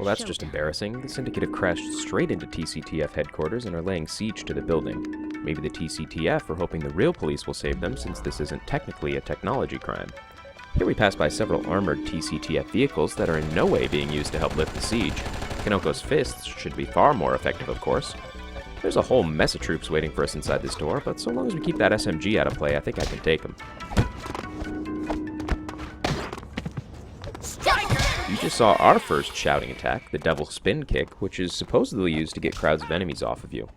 that's just embarrassing. The syndicate have crashed straight into TCTF headquarters and are laying siege to the building. Maybe the TCTF are hoping the real police will save them, since this isn't technically a technology crime. Here we pass by several armored TCTF vehicles that are in no way being used to help lift the siege. Kanoko's fists should be far more effective, of course. There's a whole mess of troops waiting for us inside this door, but so long as we keep that SMG out of play, I think I can take them. You just saw our first shouting attack, the Devil Spin Kick, which is supposedly used to get crowds of enemies off of you.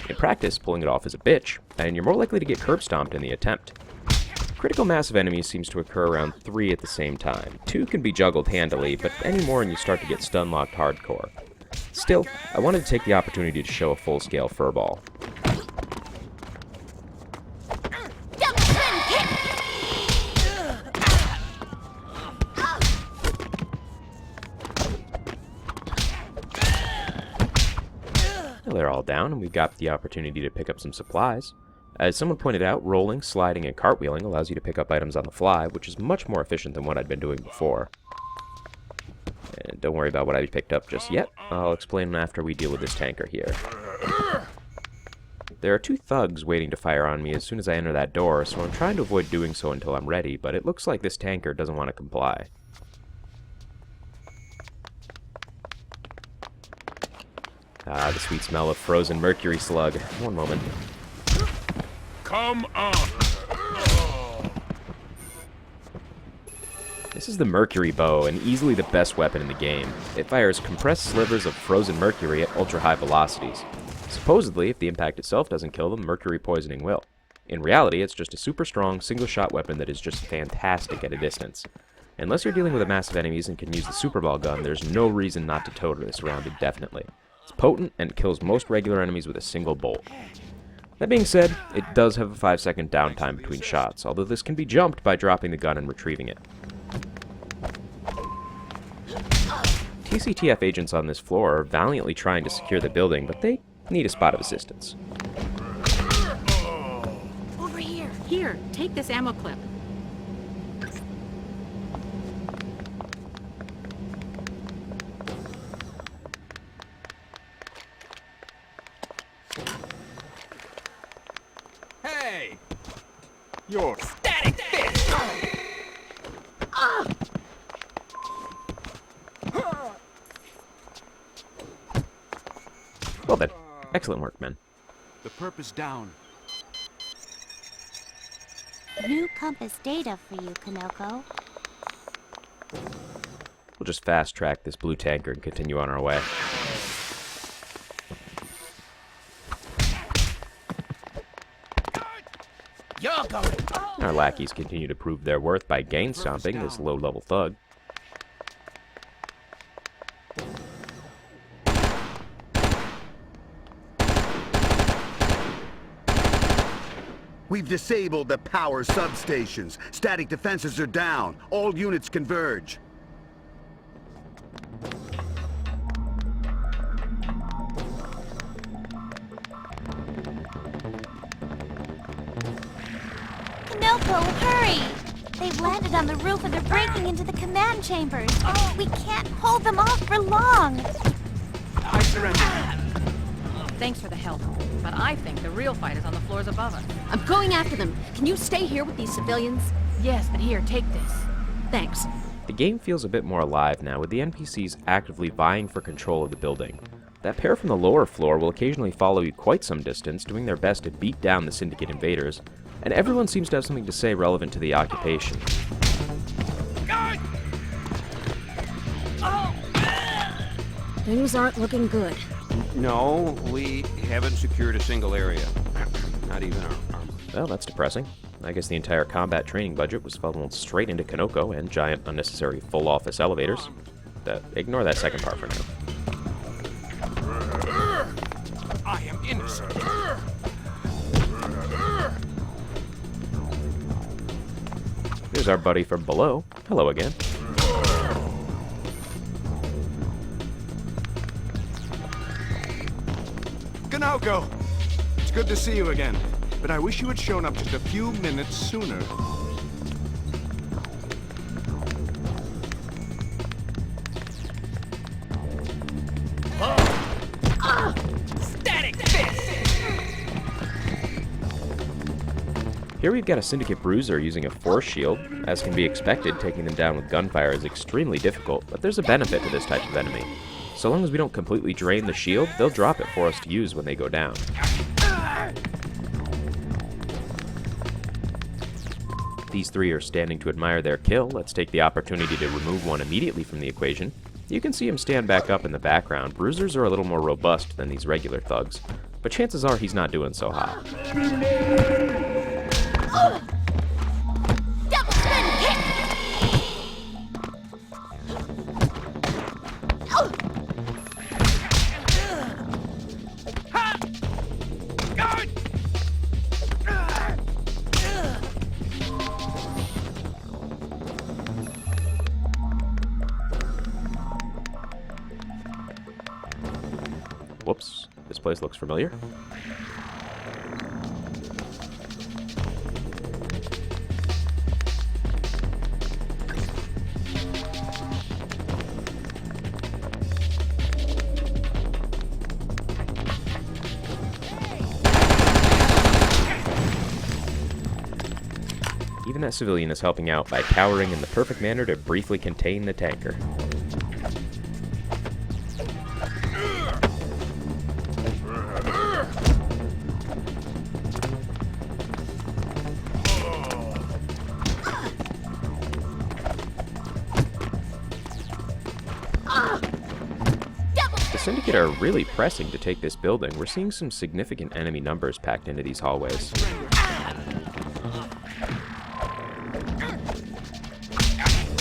In practice, pulling it off is a bitch, and you're more likely to get curb stomped in the attempt. Critical mass of enemies seems to occur around 3 at the same time. 2 can be juggled handily, but any more and you start to get stun-locked hardcore. Still, I wanted to take the opportunity to show a full-scale furball. Well, they're all down, and we've got the opportunity to pick up some supplies. As someone pointed out, rolling, sliding, and cartwheeling allows you to pick up items on the fly, which is much more efficient than what I'd been doing before. And don't worry about what I picked up just yet. I'll explain after we deal with this tanker here. There are 2 thugs waiting to fire on me as soon as I enter that door, so I'm trying to avoid doing so until I'm ready, but it looks like this tanker doesn't want to comply. Ah, the sweet smell of frozen Mercury slug. One moment. Come on! This is the Mercury bow, and easily the best weapon in the game. It fires compressed slivers of frozen mercury at ultra-high velocities. Supposedly, if the impact itself doesn't kill them, mercury poisoning will. In reality, it's just a super strong, single-shot weapon that is just fantastic at a distance. Unless you're dealing with a mass of enemies and can use the Super Ball gun, there's no reason not to toter this round indefinitely. It's potent and kills most regular enemies with a single bolt. That being said, it does have a 5-second downtime between shots, although this can be jumped by dropping the gun and retrieving it. TCTF agents on this floor are valiantly trying to secure the building, but they need a spot of assistance. Over here. Here, take this ammo clip. Hey! Your static fist! Well then, excellent work, men. The purpose down. New compass data for you, Kanoko. We'll just fast-track this blue tanker and continue on our way. You're going. Our lackeys continue to prove their worth by gang-stomping this low-level thug. We've disabled the power substations. Static defenses are down. All units converge. Kanoko, hurry! They've landed on the roof and they're breaking into the command chambers. We can't hold them off for long. I surrender. Thanks for the help, but I think the real fight is on the floors above us. I'm going after them. Can you stay here with these civilians? Yes, but here, take this. Thanks. The game feels a bit more alive now, with the NPCs actively vying for control of the building. That pair from the lower floor will occasionally follow you quite some distance, doing their best to beat down the syndicate invaders, and everyone seems to have something to say relevant to the occupation. Things aren't looking good. No, we haven't secured a single area. Not even our armor. Well, that's depressing. I guess the entire combat training budget was funneled straight into Kanoko and giant unnecessary full office elevators. Ignore that second part for now. I am innocent. Here's our buddy from below. Hello again. Kanoko! It's good to see you again, but I wish you had shown up just a few minutes sooner. Here we've got a syndicate bruiser using a force shield. As can be expected, taking them down with gunfire is extremely difficult, but there's a benefit to this type of enemy. So long as we don't completely drain the shield, they'll drop it for us to use when they go down. These three are standing to admire their kill. Let's take the opportunity to remove one immediately from the equation. You can see him stand back up in the background. Bruisers are a little more robust than these regular thugs, but chances are he's not doing so hot. Double spin kick! Whoops, this place looks familiar. Even that civilian is helping out by cowering in the perfect manner to briefly contain the tanker. The Syndicate are really pressing to take this building. We're seeing some significant enemy numbers packed into these hallways.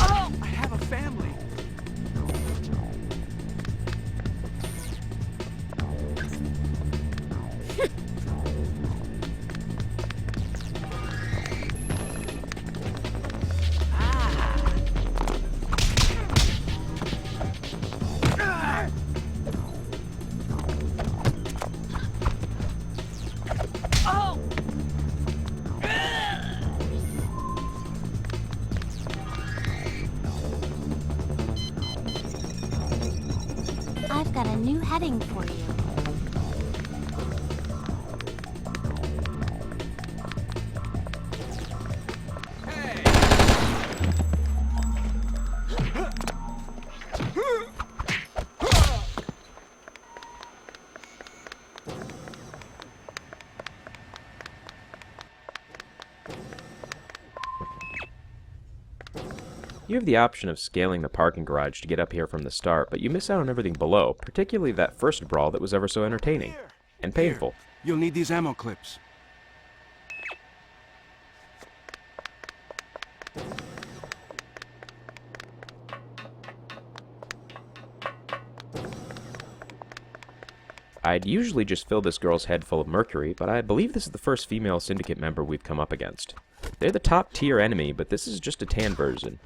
I have a family. I've got a new heading for you. You have the option of scaling the parking garage to get up here from the start, but you miss out on everything below, particularly that first brawl that was ever so entertaining and painful. You'll need these ammo clips. I'd usually just fill this girl's head full of Mercury, but I believe this is the first female Syndicate member we've come up against. They're the top tier enemy, but this is just a tan version.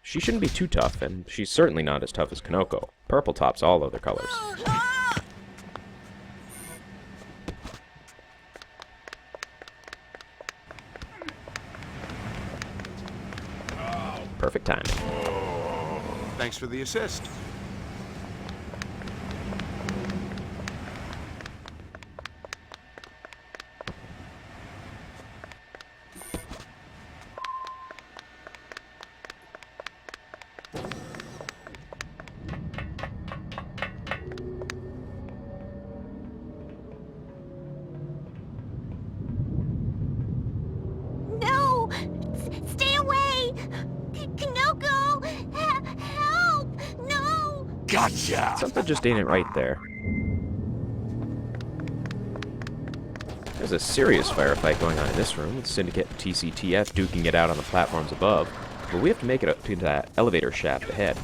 She shouldn't be too tough, and she's certainly not as tough as Kanoko. Purple tops all other colors. Perfect timing. Thanks for the assist. No! Stay away! Kanoko! Help! No! Gotcha! Something just ain't right there. There's a serious firefight going on in this room, with Syndicate and TCTF duking it out on the platforms above, but we have to make it up to that elevator shaft ahead.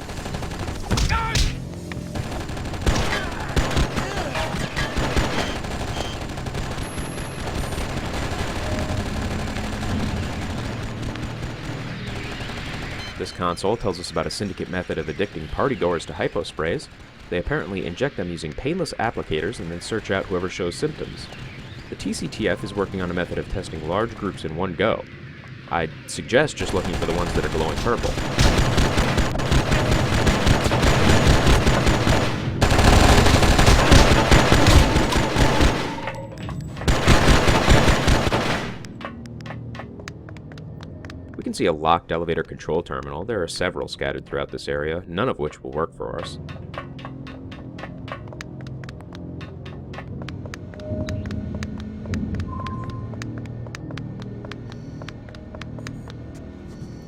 This console tells us about a Syndicate method of addicting partygoers to hyposprays. They apparently inject them using painless applicators and then search out whoever shows symptoms. The TCTF is working on a method of testing large groups in one go. I'd suggest just looking for the ones that are glowing purple. We can see a locked elevator control terminal. There are several scattered throughout this area, none of which will work for us.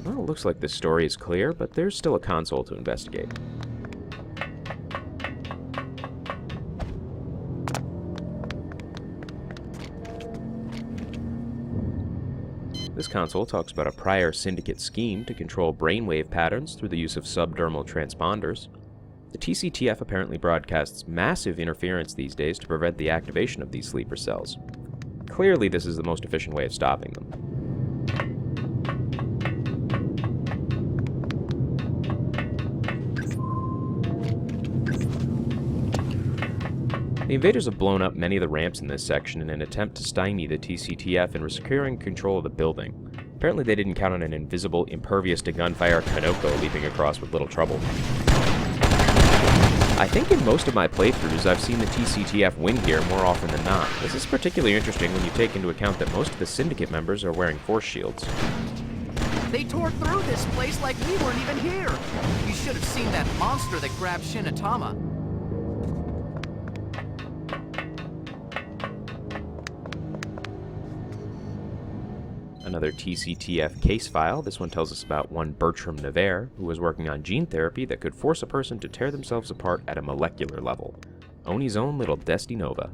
Well, it looks like this story is clear, but there's still a console to investigate. This console talks about a prior syndicate scheme to control brainwave patterns through the use of subdermal transponders. The TCTF apparently broadcasts massive interference these days to prevent the activation of these sleeper cells. Clearly, this is the most efficient way of stopping them. The invaders have blown up many of the ramps in this section in an attempt to stymie the TCTF in securing control of the building. Apparently they didn't count on an invisible, impervious to gunfire Kanoko leaping across with little trouble. I think in most of my playthroughs I've seen the TCTF win here more often than not. This is particularly interesting when you take into account that most of the syndicate members are wearing force shields. They tore through this place like we weren't even here! You should have seen that monster that grabbed Shinatama. Another TCTF case file. This one tells us about one Bertram Nevere, who was working on gene therapy that could force a person to tear themselves apart at a molecular level. Oni's own little Destinova.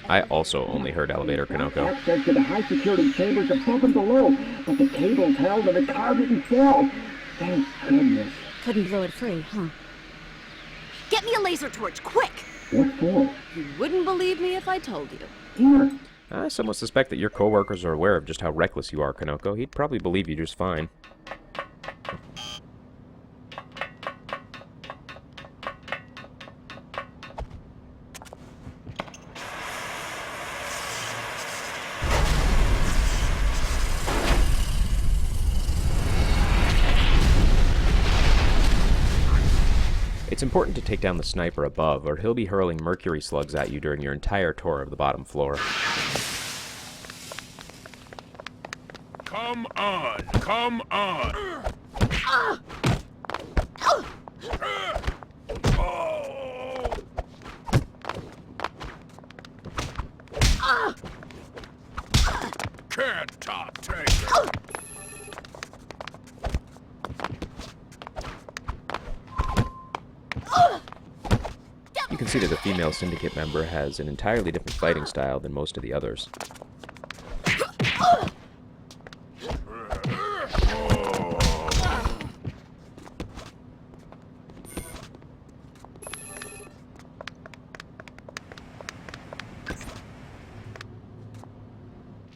I also only heard elevator, Kanoko. Access to the high-security chambers above and below, but the cable's held and the car didn't fall. Thank goodness. Couldn't blow it free, huh? Get me a laser torch, quick! What for? You wouldn't believe me if I told you. Here. I somewhat suspect that your coworkers are aware of just how reckless you are, Kanoko. He'd probably believe you just fine. It's important to take down the sniper above, or he'll be hurling Mercury slugs at you during your entire tour of the bottom floor. Come on! Come on! Can't top take it! You can see that the female syndicate member has an entirely different fighting style than most of the others.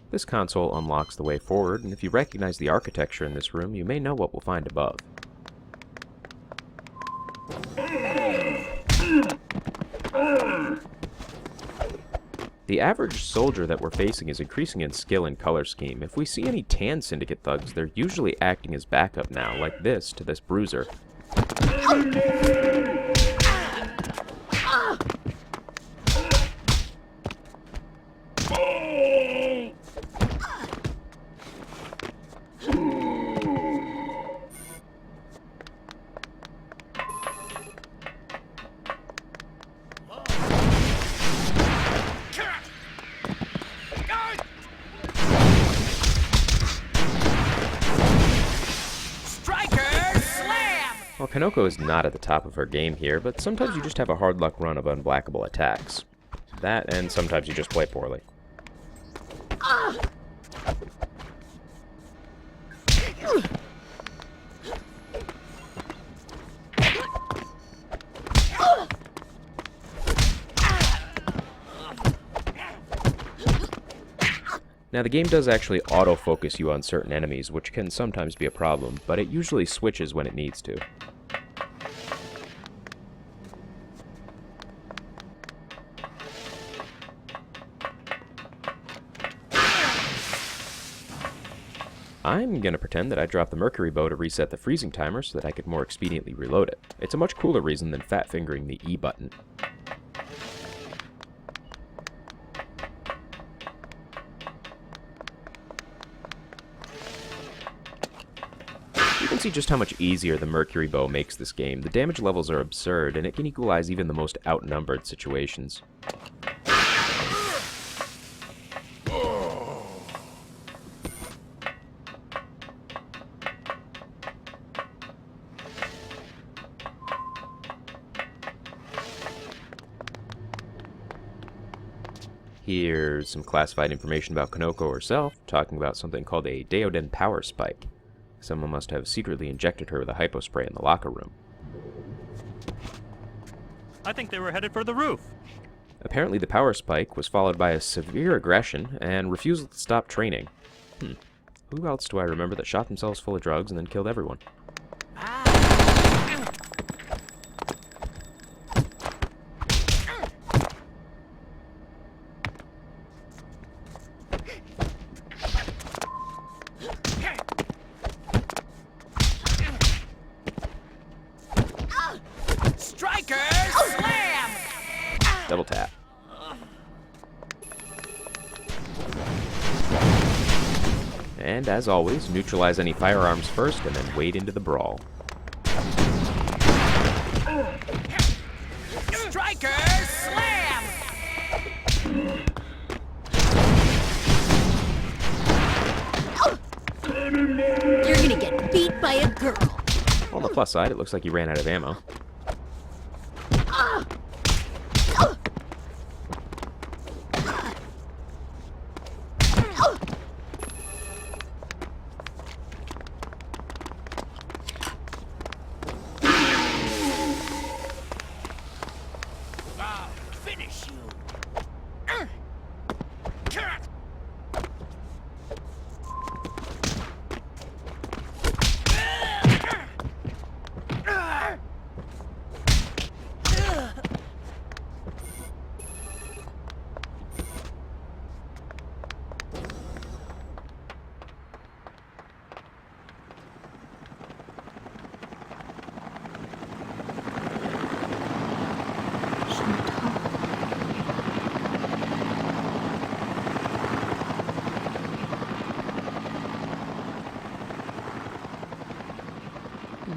This console unlocks the way forward, and if you recognize the architecture in this room, you may know what we'll find above. The average soldier that we're facing is increasing in skill and color scheme. If we see any tan syndicate thugs, they're usually acting as backup now, like this to this bruiser. Well, Kanoko is not at the top of her game here, but sometimes you just have a hard luck run of unblackable attacks. That, and sometimes you just play poorly. Now the game does actually auto-focus you on certain enemies, which can sometimes be a problem, but it usually switches when it needs to. I'm gonna pretend that I dropped the Mercury bow to reset the freezing timer so that I could more expediently reload it. It's a much cooler reason than fat-fingering the E button. You can see just how much easier the Mercury bow makes this game. The damage levels are absurd, and it can equalize even the most outnumbered situations. Here's some classified information about Konoko herself, talking about something called a Deoden power spike. Someone must have secretly injected her with a hypospray in the locker room. I think they were headed for the roof. Apparently the power spike was followed by a severe aggression and refusal to stop training. Who else do I remember that shot themselves full of drugs and then killed everyone? Double tap. And as always, neutralize any firearms first and then wade into the brawl. Striker slam! You're gonna get beat by a girl. On the plus side, it looks like he ran out of ammo. Finish you.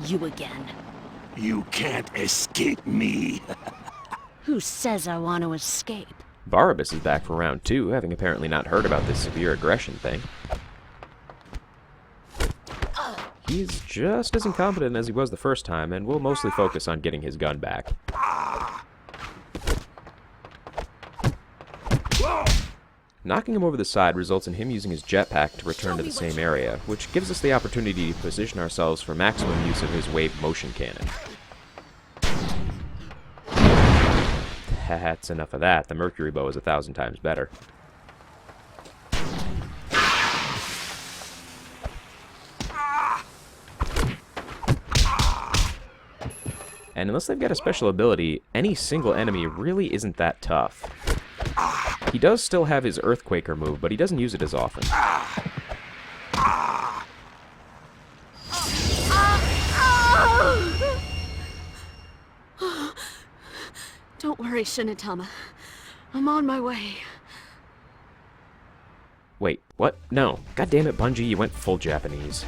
You again. You can't escape me. Who says I want to escape? Barabas is back for round 2, having apparently not heard about this severe aggression thing. He's just as incompetent as he was the first time, and will mostly focus on getting his gun back. Knocking him over the side results in him using his jetpack to return to the same area, which gives us the opportunity to position ourselves for maximum use of his wave motion cannon. That's enough of that. The Mercury bow is 1,000 times better. And unless they've got a special ability, any single enemy really isn't that tough. He does still have his Earthquaker move, but he doesn't use it as often. Don't worry, Shinatama. I'm on my way. Wait, what? No. God damn it, Bungie, you went full Japanese.